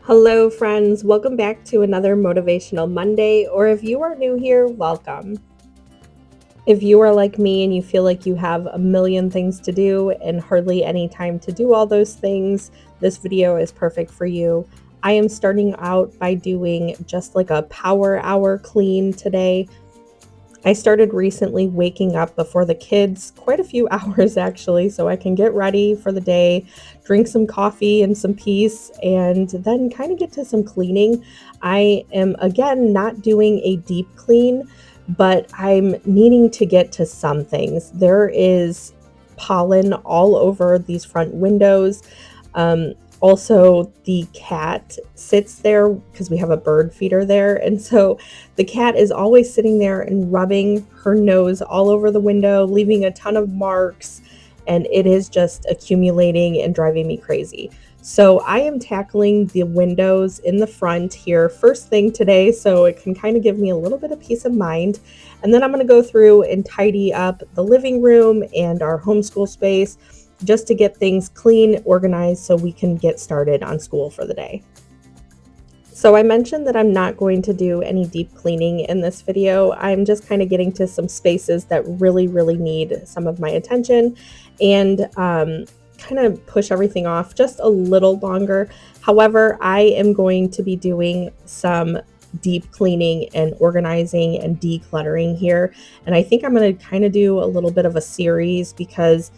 Hello, friends. Welcome back to another Motivational Monday, or if you are new here, welcome. If you are like me and you feel like you have a million things to do and hardly any time to do all those things, this video is perfect for you. I am starting out by doing just like a power hour clean today. I started recently waking up before the kids, quite a few hours actually, so I can get ready for the day, drink some coffee and some peace, and then kind of get to some cleaning. I am again not doing a deep clean, but I'm needing to get to some things. There is pollen all over these front windows. Um, Also, the cat sits there because we have a bird feeder there. And so the cat is always sitting there and rubbing her nose all over the window, leaving a ton of marks. And it is just accumulating and driving me crazy. So I am tackling the windows in the front here first thing today so it can kind of give me a little bit of peace of mind. And then I'm going to go through and tidy up the living room and our homeschool space just to get things clean, organized, so we can get started on school for the day. So I mentioned that I'm not going to do any deep cleaning in this video. I'm just kind of getting to some spaces that really need some of my attention and kind of push everything off just a little longer. However, I am going to be doing some deep cleaning and organizing and decluttering here. And I think I'm going to kind of do a little bit of a series because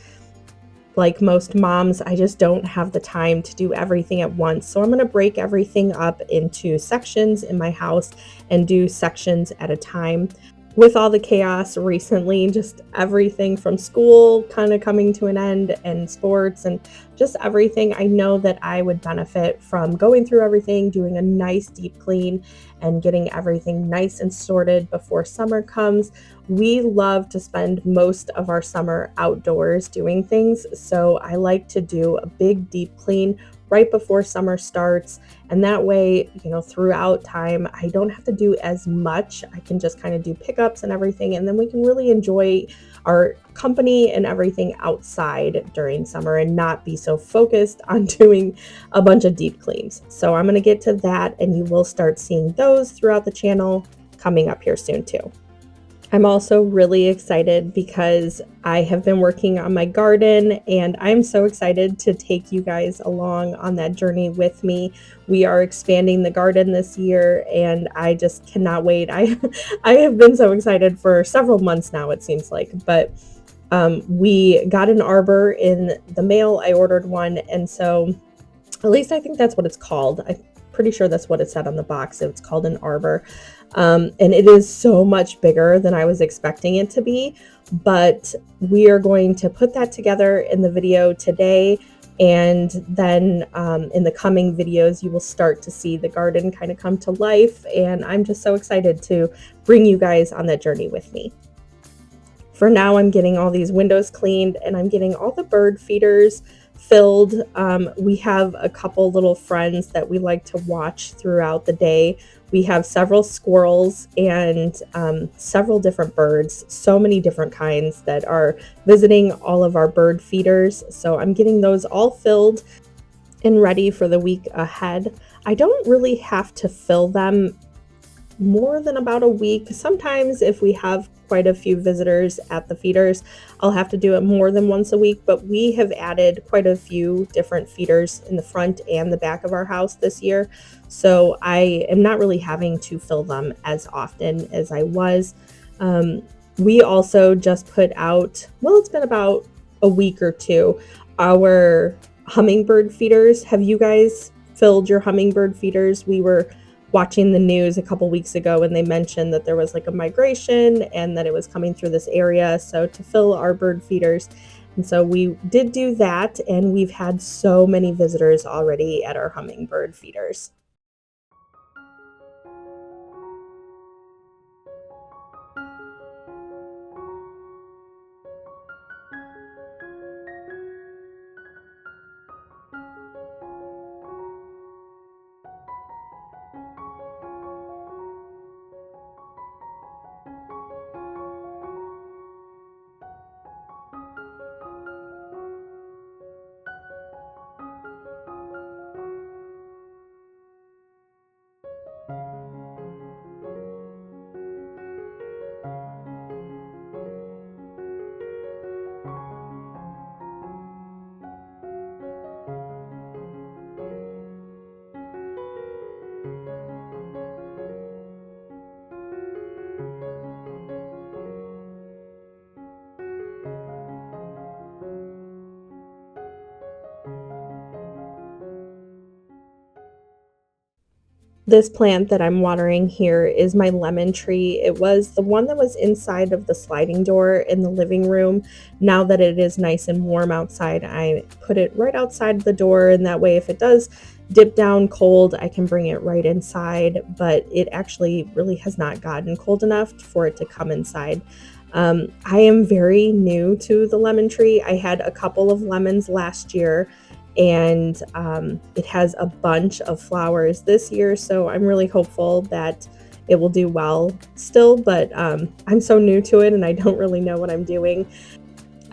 like most moms, I just don't have the time to do everything at once. So I'm going to break everything up into sections in my house and do sections at a time. With all the chaos recently, just everything from school kind of coming to an end and sports and just everything, I know that I would benefit from going through everything, doing a nice deep clean and getting everything nice and sorted before summer comes. We love to spend most of our summer outdoors doing things, so I like to do a big deep clean right before summer starts. And that way, throughout time, I don't have to do as much. I can just kind of do pickups and everything, and then we can really enjoy our company and everything outside during summer and not be so focused on doing a bunch of deep cleans. So I'm going to get to that, and you will start seeing those throughout the channel coming up here soon too. I'm also really excited because I have been working on my garden and I'm so excited to take you guys along on that journey with me. We are expanding the garden this year and I just cannot wait. I have been so excited for several months now, it seems like, but we got an arbor in the mail. I ordered one, and so at least I think that's what it's called. I'm pretty sure that's what it said on the box. It's called an arbor. And it is so much bigger than I was expecting it to be. But we are going to put that together in the video today. And then in the coming videos, you will start to see the garden kind of come to life. And I'm just so excited to bring you guys on that journey with me. For now, I'm getting all these windows cleaned and I'm getting all the bird feeders filled. We have a couple little friends that we like to watch throughout the day. We have several squirrels and several different birds, so many different kinds that are visiting all of our bird feeders. So I'm getting those all filled and ready for the week ahead. I don't really have to fill them more than about a week. Sometimes if we have quite a few visitors at the feeders, I'll have to do it more than once a week, but we have added quite a few different feeders in the front and the back of our house this year. So I am not really having to fill them as often as I was. We also just put out, well, it's been about a week or two, our hummingbird feeders. Have you guys filled your hummingbird feeders? We were watching the news a couple weeks ago and they mentioned that there was like a migration and that it was coming through this area, so to fill our bird feeders. And so we did do that, and we've had so many visitors already at our hummingbird feeders. This plant that I'm watering here is my lemon tree. It was the one that was inside of the sliding door in the living room. Now that it is nice and warm outside, I put it right outside the door, and that way if it does dip down cold, I can bring it right inside, but it actually really has not gotten cold enough for it to come inside. I am very new to the lemon tree. I had a couple of lemons last year, and it has a bunch of flowers this year, so I'm really hopeful that it will do well still, but I'm so new to it and I don't really know what I'm doing.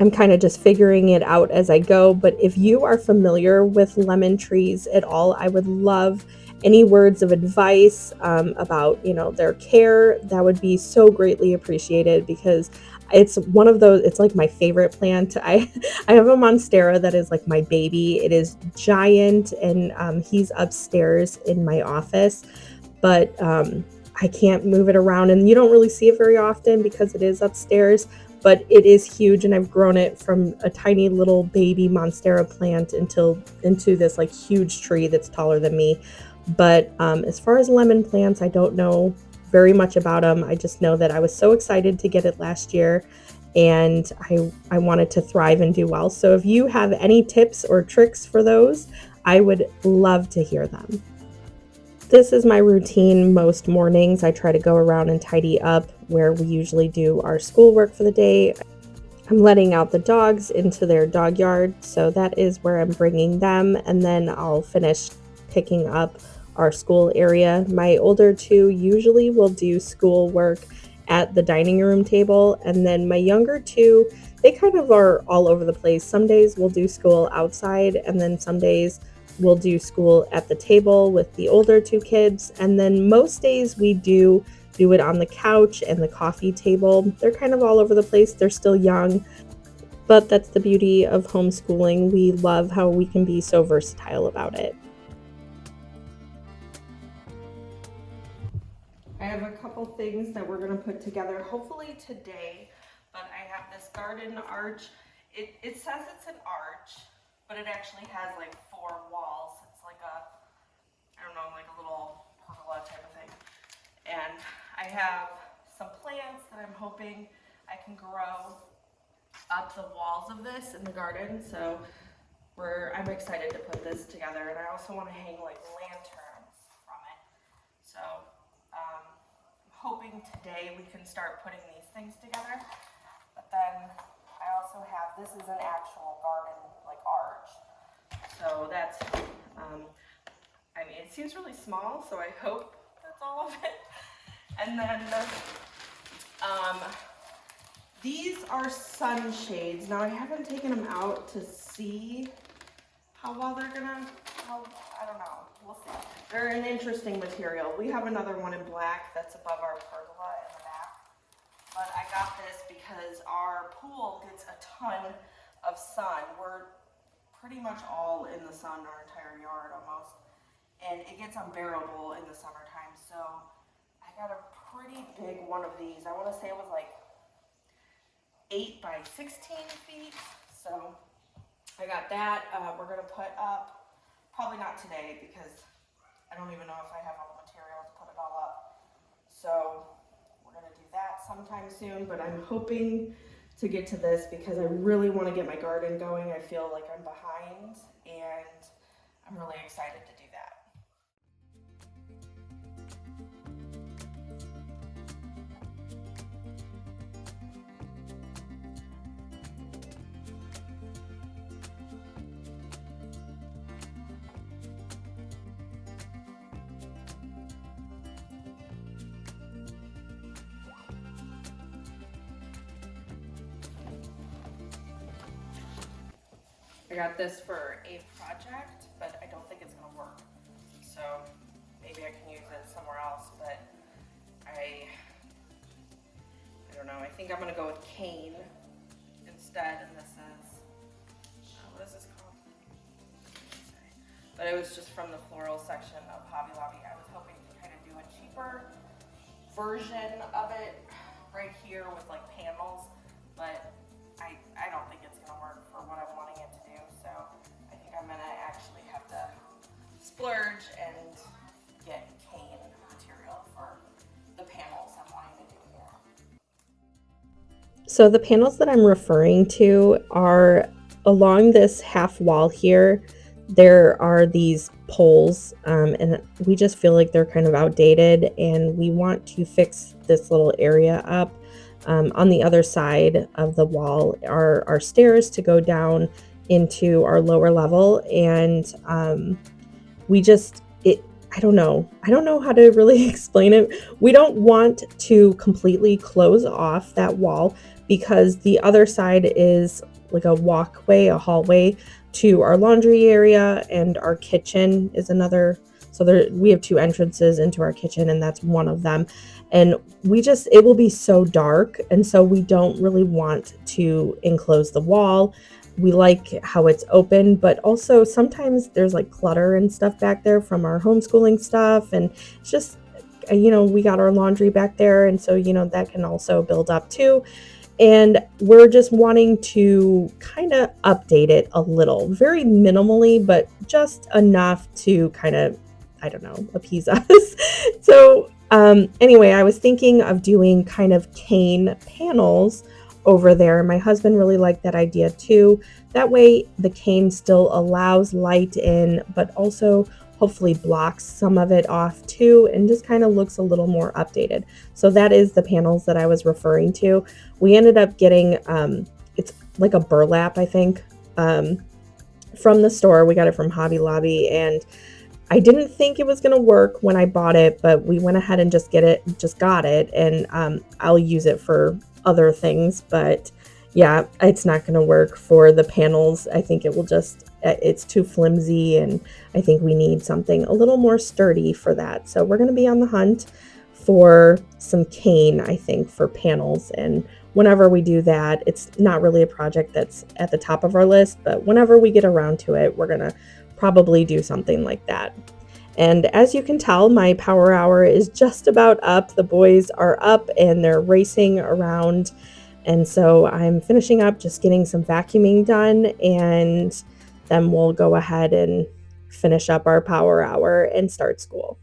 I'm kind of just figuring it out as I go, but if you are familiar with lemon trees at all, I would love any words of advice about, their care. That would be so greatly appreciated because it's one of those, it's like my favorite plant. I have a monstera that is like my baby. It is giant, and he's upstairs in my office, but I can't move it around, and you don't really see it very often because it is upstairs, but it is huge, and I've grown it from a tiny little baby monstera plant into this like huge tree that's taller than me. But as far as lemon plants, I don't know very much about them. I just know that I was so excited to get it last year, and I wanted to thrive and do well. So if you have any tips or tricks for those, I would love to hear them. This is my routine most mornings. I try to go around and tidy up where we usually do our schoolwork for the day. I'm letting out the dogs into their dog yard, so that is where I'm bringing them, and then I'll finish picking up our school area. My older two usually will do schoolwork at the dining room table, and then my younger two, they kind of are all over the place. Some days we'll do school outside, and then some days we'll do school at the table with the older two kids, and then most days we do it on the couch and the coffee table. They're kind of all over the place. They're still young, but that's the beauty of homeschooling. We love how we can be so versatile about it. I have a couple things that we're going to put together hopefully today, but I have this garden arch. It says it's an arch, but it actually has like 4 walls. It's like I don't know, like a little pergola type of thing. And I have some plants that I'm hoping I can grow up the walls of this in the garden. So I'm excited to put this together, and I also want to hang like lanterns from it. So I'm hoping today we can start putting these things together. But then I also have, this is an actual garden like arch. So that's, I mean, it seems really small, so I hope that's all of it. And then these are sunshades. Now I haven't taken them out to see how well they're gonna, I don't know, we'll see. They're an interesting material. We have another one in black that's above our pergola in the back. But I got this because our pool gets a ton of sun. We're pretty much all in the sun, our entire yard almost. And it gets unbearable in the summertime. So I got a pretty big one of these. I want to say it was like 8 by 16 feet. So I got that. We're going to put up, probably not today because I don't even know if I have all the material to put it all up. So we're going to do that sometime soon, but I'm hoping to get to this because I really want to get my garden going. I feel like I'm behind, and I'm really excited to do that. I got this for a project, but I don't think it's gonna work. So maybe I can use it somewhere else, but I don't know. I think I'm gonna go with cane instead, and this is, what is this called? But it was just from the floral section of Hobby Lobby. I was hoping to kind of do a cheaper version of it right here with like panels, but I don't think it's gonna work for what I'm wanting it to do. So I think I'm gonna actually have to splurge and get cane. So the panels that I'm referring to are along this half wall here. There are these poles, and we just feel like they're kind of outdated, and we want to fix this little area up. On the other side of the wall are our stairs to go down into our lower level, and we just it I don't know how to really explain it. We don't want to completely close off that wall because the other side is like a walkway, a hallway to our laundry area, and our kitchen is another. So there we have two entrances into our kitchen, and that's one of them. And it will be so dark, and so we don't really want to enclose the wall. We like how it's open, but also sometimes there's like clutter and stuff back there from our homeschooling stuff, and it's just we got our laundry back there, and so that can also build up too. And we're just wanting to kind of update it a little, very minimally, but just enough to kind of, I don't know, appease us. So anyway, I was thinking of doing kind of cane panels over there. My husband really liked that idea too. That way the cane still allows light in, but also hopefully blocks some of it off too, and just kind of looks a little more updated. So that is the panels that I was referring to. We ended up getting, it's like a burlap, I think, from the store. We got it from Hobby Lobby, and I didn't think it was going to work when I bought it, but we went ahead and just got it, and I'll use it for other things. But yeah, it's not going to work for the panels. I think it's too flimsy, and I think we need something a little more sturdy for that. So we're going to be on the hunt for some cane, I think, for panels. And whenever we do that, it's not really a project that's at the top of our list, but whenever we get around to it, we're going to probably do something like that. And as you can tell, my power hour is just about up. The boys are up and they're racing around. And so I'm finishing up, just getting some vacuuming done, and then we'll go ahead and finish up our power hour and start school.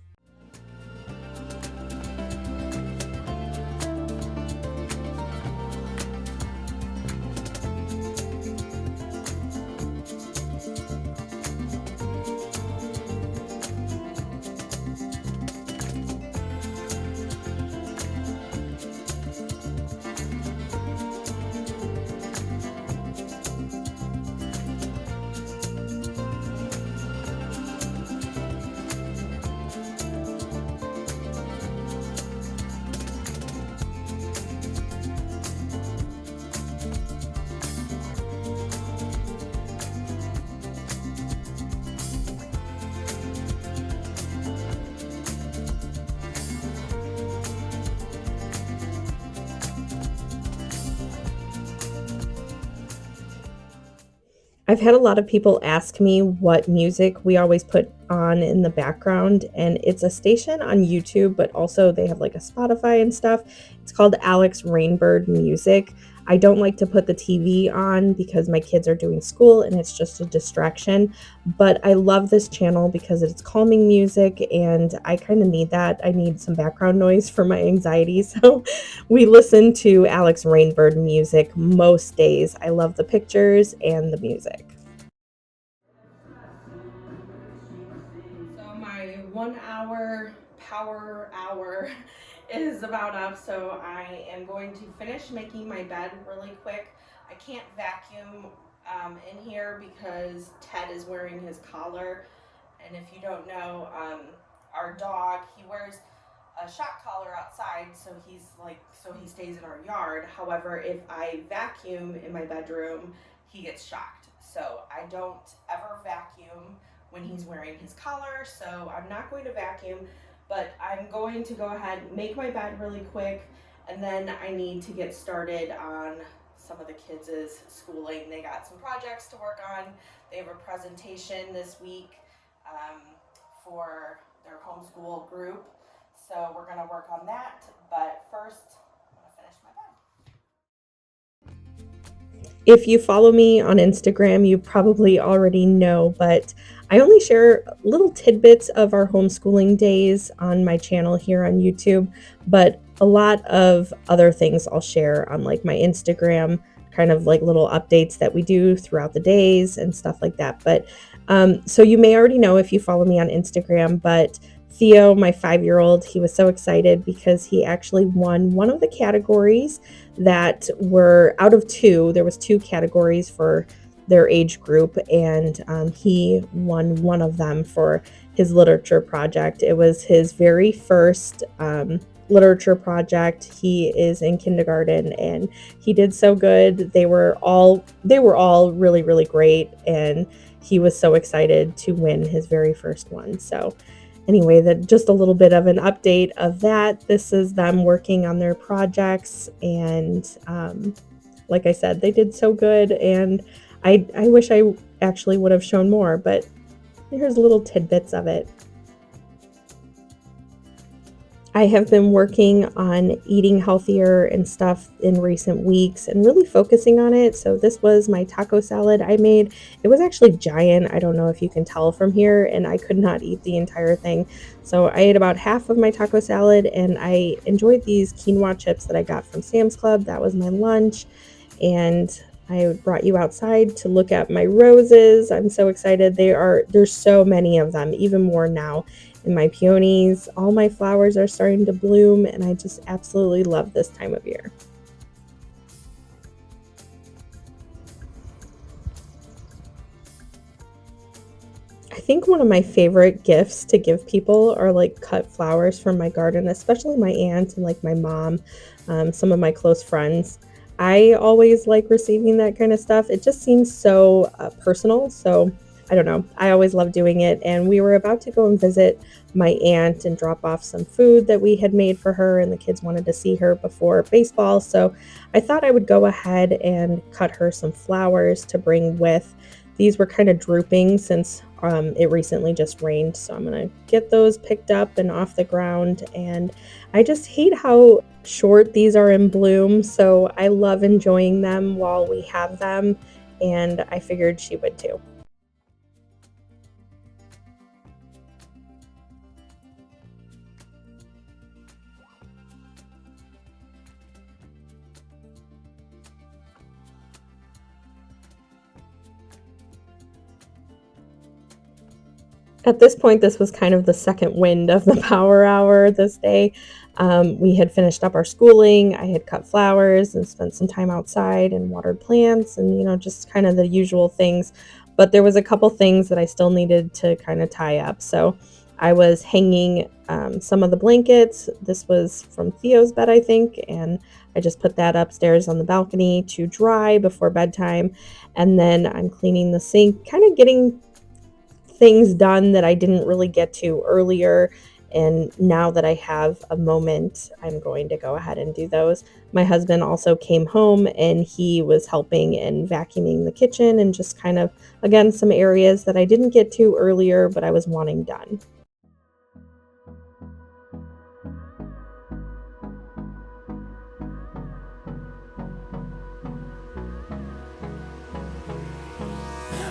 I've had a lot of people ask me what music we always put on in the background, and it's a station on YouTube, but also they have like a Spotify and stuff. It's called Alex Rainbird Music. I don't like to put the TV on because my kids are doing school and it's just a distraction, but I love this channel because it's calming music, and I kind of need that. I need some background noise for my anxiety, so we listen to Alex Rainbird Music most days. I love the pictures and the music. So my 1 hour power hour is about up, so I am going to finish making my bed really quick. I can't vacuum in here because Ted is wearing his collar, and if you don't know, our dog, he wears a shock collar outside, so he stays in our yard. However, if I vacuum in my bedroom, he gets shocked. So I don't ever vacuum when he's wearing his collar, so I'm not going to vacuum, but I'm going to go ahead and make my bed really quick, and then I need to get started on some of the kids' schooling. They got some projects to work on. They have a presentation this week for their homeschool group, so we're going to work on that, but first I'm going to finish my bed. If you follow me on Instagram, you probably already know, but I only share little tidbits of our homeschooling days on my channel here on YouTube, but a lot of other things I'll share on like my Instagram, kind of like little updates that we do throughout the days and stuff like that. But so you may already know if you follow me on Instagram, but Theo, my 5-year-old, he was so excited because he actually won one of the categories that were out of two. There was two categories for their age group, and he won one of them for his literature project. It was his very first literature project. He is in kindergarten, and he did so good. They were all really, really great, and he was so excited to win his very first one. So anyway, that just a little bit of an update of that. This is them working on their projects, and like I said, they did so good, and I wish I actually would have shown more, but here's little tidbits of it. I have been working on eating healthier and stuff in recent weeks and really focusing on it. So this was my taco salad I made. It was actually giant. I don't know if you can tell from here, and I could not eat the entire thing. So I ate about half of my taco salad, and I enjoyed these quinoa chips that I got from Sam's Club. That was my lunch. And I brought you outside to look at my roses. I'm so excited. There's so many of them, even more now. And my peonies, all my flowers are starting to bloom, and I just absolutely love this time of year. I think one of my favorite gifts to give people are like cut flowers from my garden, especially my aunt and like my mom, some of my close friends. I always like receiving that kind of stuff. It just seems so personal. So I don't know. I always love doing it. And we were about to go and visit my aunt and drop off some food that we had made for her, and the kids wanted to see her before baseball. So I thought I would go ahead and cut her some flowers to bring with. These were kind of drooping since it recently just rained. So I'm going to get those picked up and off the ground. And I just hate how short these are in bloom. So I love enjoying them while we have them. And I figured she would too. At this point, this was kind of the second wind of the power hour this day. We had finished up our schooling. I had cut flowers and spent some time outside and watered plants and, just kind of the usual things. But there was a couple things that I still needed to kind of tie up. So I was hanging some of the blankets. This was from Theo's bed, I think, and I just put that upstairs on the balcony to dry before bedtime. And then I'm cleaning the sink, kind of getting things done that I didn't really get to earlier. And now that I have a moment, I'm going to go ahead and do those. My husband also came home, and he was helping and vacuuming the kitchen and just kind of, again, some areas that I didn't get to earlier, but I was wanting done.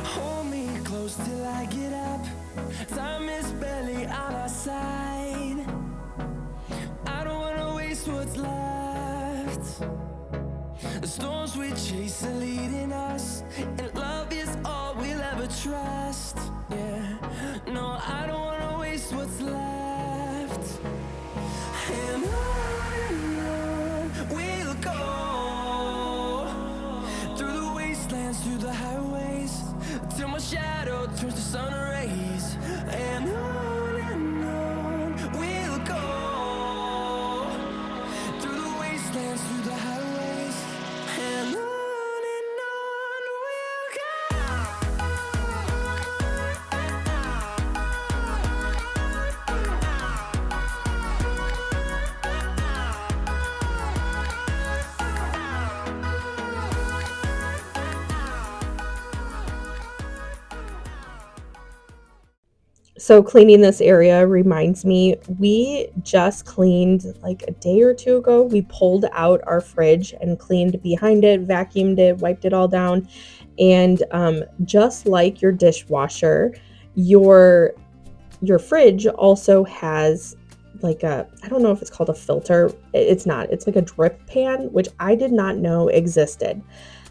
Hold me close till I get up. Time is barely on our side. I don't wanna waste what's left. The storms we chase are leading us, and love is all we'll ever trust. Yeah, no, I don't wanna waste what's left. And on we'll go, through the wastelands, through the highways, till my shadow turns to sun rays. And on we'll go, through the wastelands, through the highways, and on we'll go. So cleaning this area reminds me, we just cleaned like a day or two ago. We pulled out our fridge and cleaned behind it, vacuumed it, wiped it all down. And just like your dishwasher, your fridge also has like I don't know if it's called a filter. It's not. It's like a drip pan, which I did not know existed.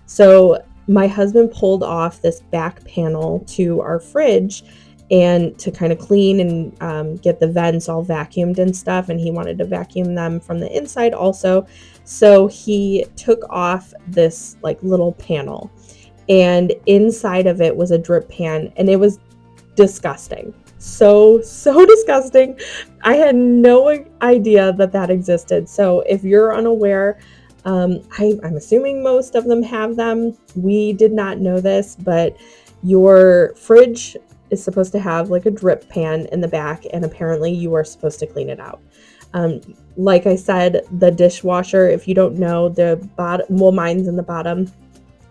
So my husband pulled off this back panel to our fridge and to kind of clean and get the vents all vacuumed and stuff. And he wanted to vacuum them from the inside also. So he took off this like little panel, and inside of it was a drip pan, and it was disgusting. So disgusting. I had no idea that that existed. So if you're unaware, I'm assuming most of them have them. We did not know this, but your fridge is supposed to have like a drip pan in the back, and apparently you are supposed to clean it out. Like I said, the dishwasher, if you don't know, the bottom, well, mine's in the bottom.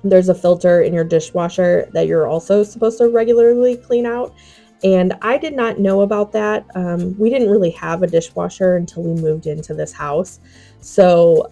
There's a filter in your dishwasher that you're also supposed to regularly clean out. And I did not know about that. We didn't really have a dishwasher until we moved into this house. So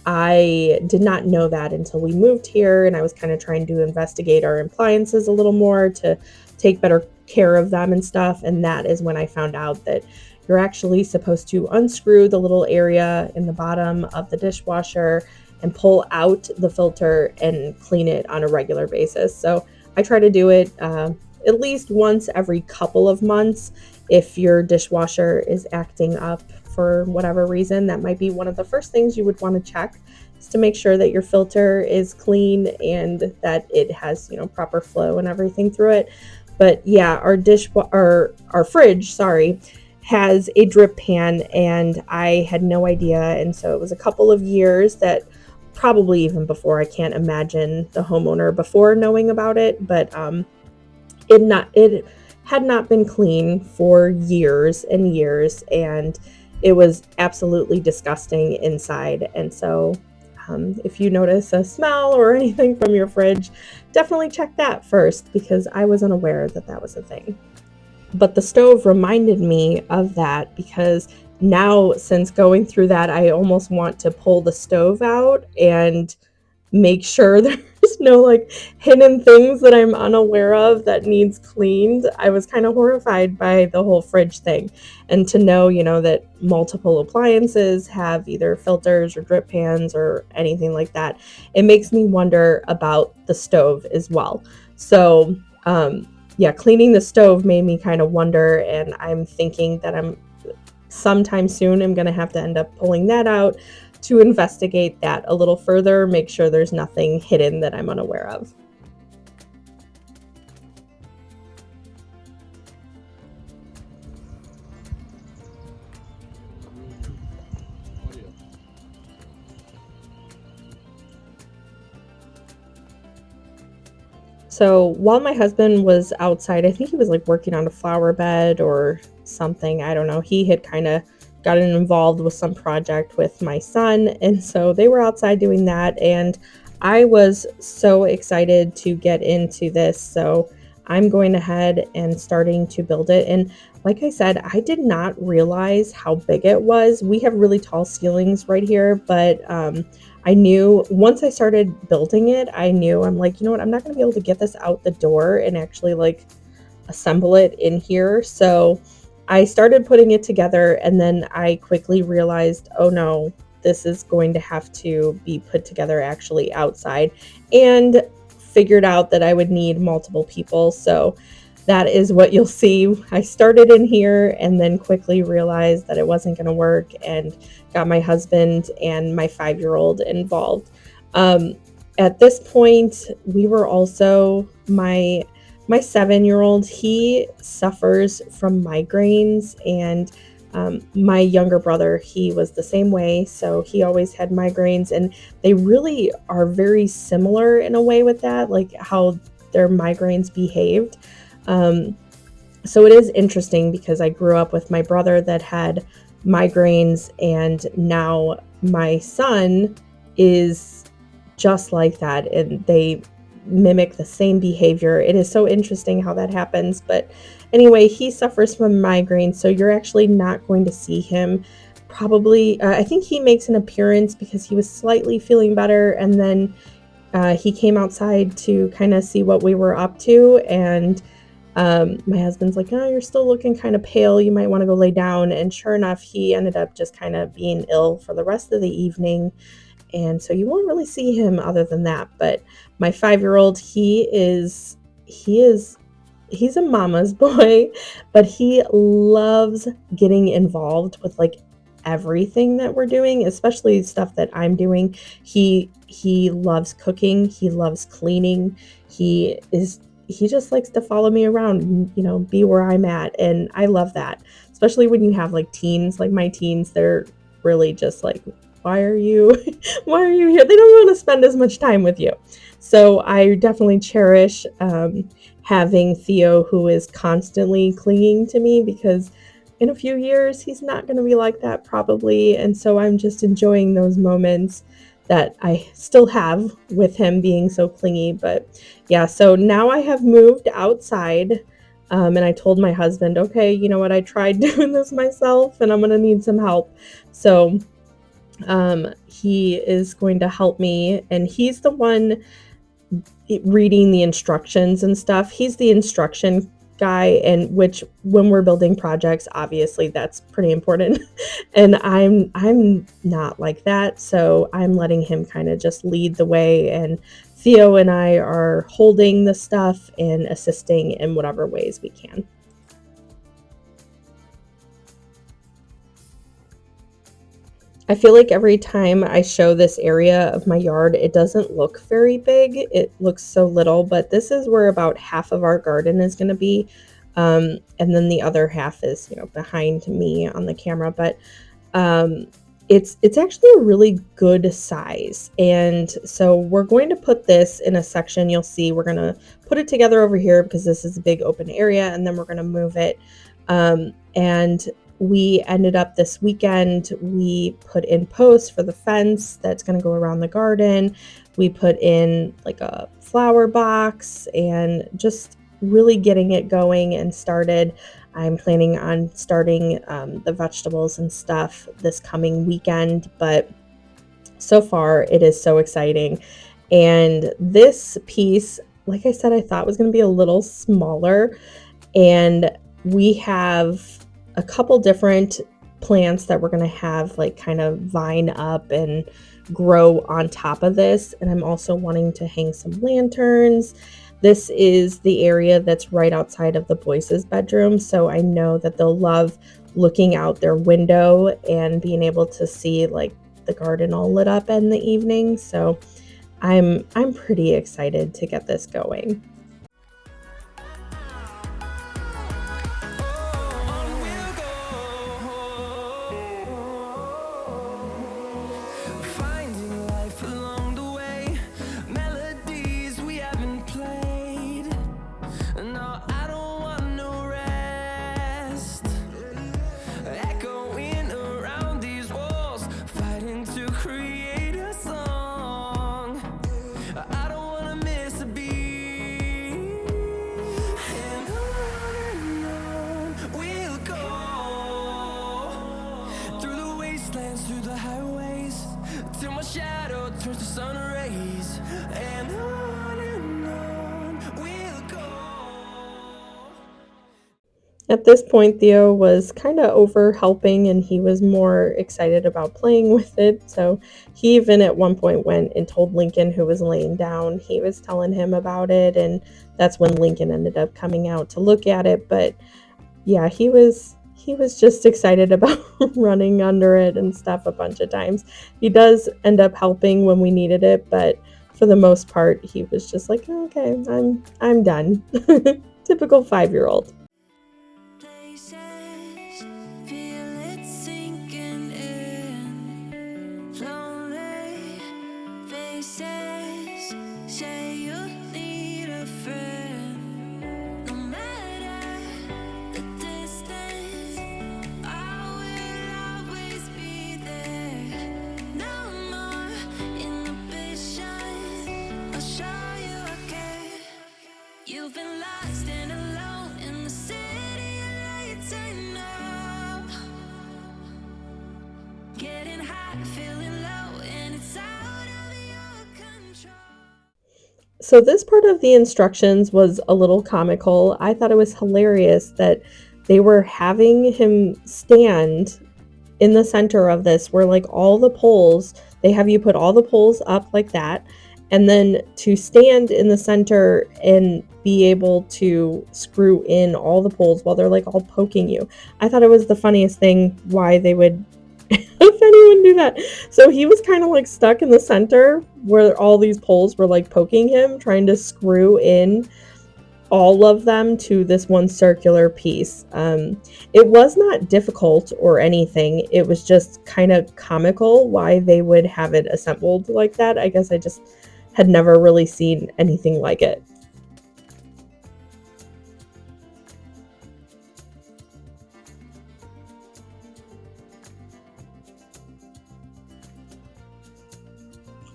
I did not know that until we moved here, and I was kind of trying to investigate our appliances a little more to take better care of them and stuff. And that is when I found out that you're actually supposed to unscrew the little area in the bottom of the dishwasher and pull out the filter and clean it on a regular basis. So I try to do it at least once every couple of months. If your dishwasher is acting up for whatever reason, that might be one of the first things you would want to check, is to make sure that your filter is clean and that it has, proper flow and everything through it. But yeah, our fridge, has a drip pan, and I had no idea. And so it was a couple of years that, probably even before, I can't imagine the homeowner before knowing about it, but it had not been clean for years and years, and it was absolutely disgusting inside. And so if you notice a smell or anything from your fridge, definitely check that first, because I was unaware that that was a thing. But the stove reminded me of that, because now, since going through that, I almost want to pull the stove out and make sure there's no like hidden things that I'm unaware of that needs cleaned. I was kind of horrified by the whole fridge thing, and to know, that multiple appliances have either filters or drip pans or anything like that, it makes me wonder about the stove as well. So yeah, cleaning the stove made me kind of wonder, and I'm thinking that sometime soon I'm going to have to end up pulling that out to investigate that a little further, make sure there's nothing hidden that I'm unaware of. So while my husband was outside, I think he was like working on a flower bed or something. I don't know. He had kind of gotten involved with some project with my son. And so they were outside doing that. And I was so excited to get into this. So I'm going ahead and starting to build it. And like I said, I did not realize how big it was. We have really tall ceilings right here, but I knew once I started building it, I'm like, you know what, I'm not going to be able to get this out the door and actually like assemble it in here. So I started putting it together, and then I quickly realized, oh no, this is going to have to be put together actually outside, and figured out that I would need multiple people. So that is what you'll see. I started in here and then quickly realized that it wasn't going to work, and got my husband and my 5-year-old involved. At this point, we were also, my 7-year-old, he suffers from migraines, and my younger brother, he was the same way. So he always had migraines, and they really are very similar in a way with that, like how their migraines behaved. So it is interesting, because I grew up with my brother that had migraines, and now my son is just like that, and they mimic the same behavior. It is so interesting how that happens. But anyway, he suffers from migraines, so you're actually not going to see him probably. I think he makes an appearance because he was slightly feeling better, and then he came outside to kind of see what we were up to, and My husband's like, oh, you're still looking kind of pale. You might want to go lay down. And sure enough, he ended up just kind of being ill for the rest of the evening. And so you won't really see him other than that. But my 5-year-old, he's a mama's boy, but he loves getting involved with like everything that we're doing, especially stuff that I'm doing. He loves cooking, he loves cleaning. He just likes to follow me around, you know, be where I'm at, and I love that. Especially when you have like teens, like my teens, they're really just like, why are you why are you here? They don't want to spend as much time with you. So I definitely cherish having Theo, who is constantly clinging to me, because in a few years he's not going to be like that probably. And so I'm just enjoying those moments that I still have with him being so clingy. But yeah, so now I have moved outside. And I told my husband, okay, you know what, I tried doing this myself and I'm going to need some help. So he is going to help me, and he's the one reading the instructions and stuff. He's the instruction guy, and which when we're building projects, obviously that's pretty important. And I'm not like that, so I'm letting him kind of just lead the way, and Theo and I are holding the stuff and assisting in whatever ways we can. I feel like every time I show this area of my yard, it doesn't look very big. It looks so little, but this is where about half of our garden is going to be. And then the other half is, you know, behind me on the camera, but um, it's actually a really good size. And so we're going to put this in a section. You'll see we're going to put it together over here because this is a big open area, and then we're going to move it. And we ended up this weekend, we put in posts for the fence that's going to go around the garden. We put in like a flower box and just really getting it going and started. I'm planning on starting the vegetables and stuff this coming weekend, but so far it is so exciting. And this piece, like I said, I thought was going to be a little smaller, and we have a couple different plants that we're going to have like kind of vine up and grow on top of this. And I'm also wanting to hang some lanterns. This is the area that's right outside of the boys' bedroom, so I know that they'll love looking out their window and being able to see like the garden all lit up in the evening. So I'm pretty excited to get this going. Finding life along the way, melodies we haven't played. No, I don't want no rest. Echoing around these walls, fighting to create a song. I don't wanna miss a beat. And on we'll go, through the wastelands, through the highways, till my shadow turns to sun rays. And on we'll go. At this point, Theo was kind of over helping, and he was more excited about playing with it. So he even at one point went and told Lincoln, who was laying down. He was telling him about it, and that's when Lincoln ended up coming out to look at it. But yeah, he was just excited about running under it and stuff a bunch of times. He does end up helping when we needed it, but for the most part, he was just like, okay, I'm done. Typical 5-year-old. Places, feel it sinking in. Lonely faces, say you need a friend. No matter the distance, I will always be there. No more inhibition, I'll show you again. You've been lost and alone in the city of lights, I know. Getting high, feeling low, and it's out of your control. So this part of the instructions was a little comical. I thought it was hilarious that they were having him stand in the center of this where like all the poles, they have you put all the poles up like that, and then to stand in the center and be able to screw in all the poles while they're like all poking you. I thought it was the funniest thing why they would if anyone do that. So he was kind of like stuck in the center where all these poles were like poking him, trying to screw in all of them to this one circular piece. It was not difficult or anything. It was just kind of comical why they would have it assembled like that. I guess I just had never really seen anything like it.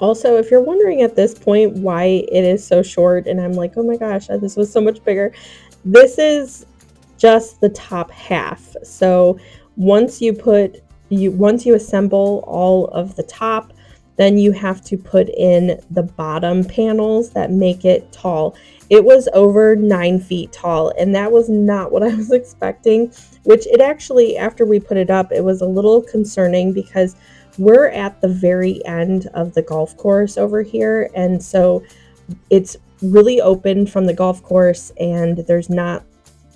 Also, if you're wondering at this point why it is so short, and I'm like, oh my gosh, this was so much bigger, this is just the top half. So once you assemble all of the top, then you have to put in the bottom panels that make it tall. It was over 9 feet tall, and that was not what I was expecting, which it actually, after we put it up, it was a little concerning because we're at the very end of the golf course over here, and so it's really open from the golf course, and there's not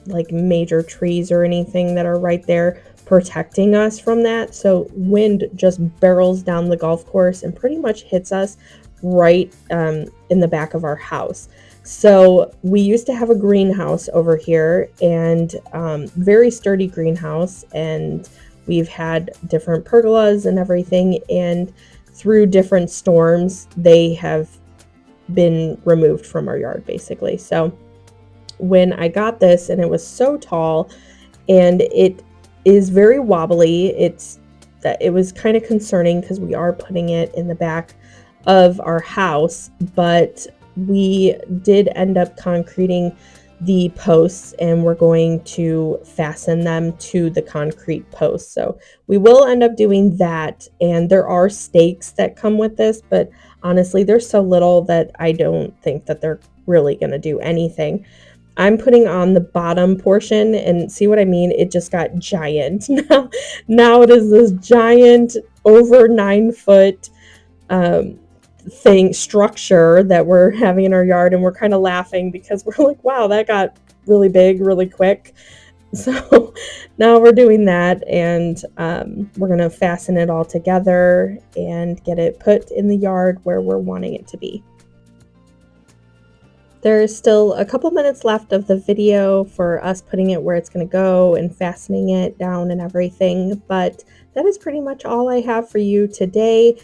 like major trees or anything that are right there protecting us from that. So wind just barrels down the golf course and pretty much hits us right in the back of our house. So we used to have a greenhouse over here, and very sturdy greenhouse, and we've had different pergolas and everything, and through different storms, they have been removed from our yard, basically. So when I got this, and it was so tall, and it is very wobbly, it was kind of concerning because we are putting it in the back of our house, but we did end up concreting the posts, and we're going to fasten them to the concrete posts. So we will end up doing that, and there are stakes that come with this, but honestly, they're so little that I don't think that they're really going to do anything. I'm putting on the bottom portion, and see what I mean? It just got giant. Now it is this giant over 9-foot structure that we're having in our yard, and we're kind of laughing because we're like, wow, that got really big really quick. So now we're doing that, and we're going to fasten it all together and get it put in the yard where we're wanting it to be. There's still a couple minutes left of the video for us putting it where it's going to go and fastening it down and everything, but that is pretty much all I have for you today.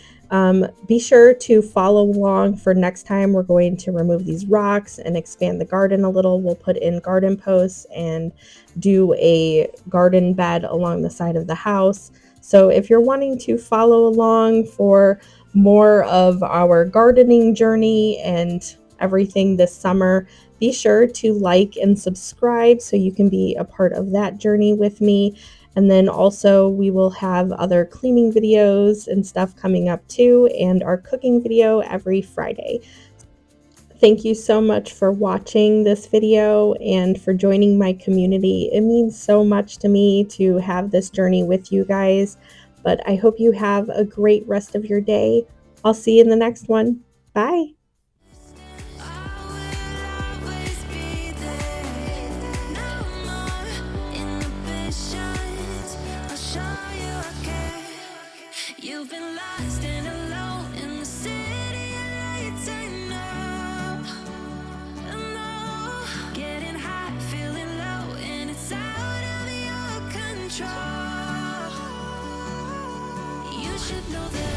Be sure to follow along for next time. We're going to remove these rocks and expand the garden a little. We'll put in garden posts and do a garden bed along the side of the house. So if you're wanting to follow along for more of our gardening journey and everything this summer, be sure to like and subscribe so you can be a part of that journey with me. And then also we will have other cleaning videos and stuff coming up too, and our cooking video every Friday. Thank you so much for watching this video and for joining my community. It means so much to me to have this journey with you guys, but I hope you have a great rest of your day. I'll see you in the next one. Bye. You've been lost and alone in the city at night, I know. Getting high, feeling low, and it's out of your control. You should know that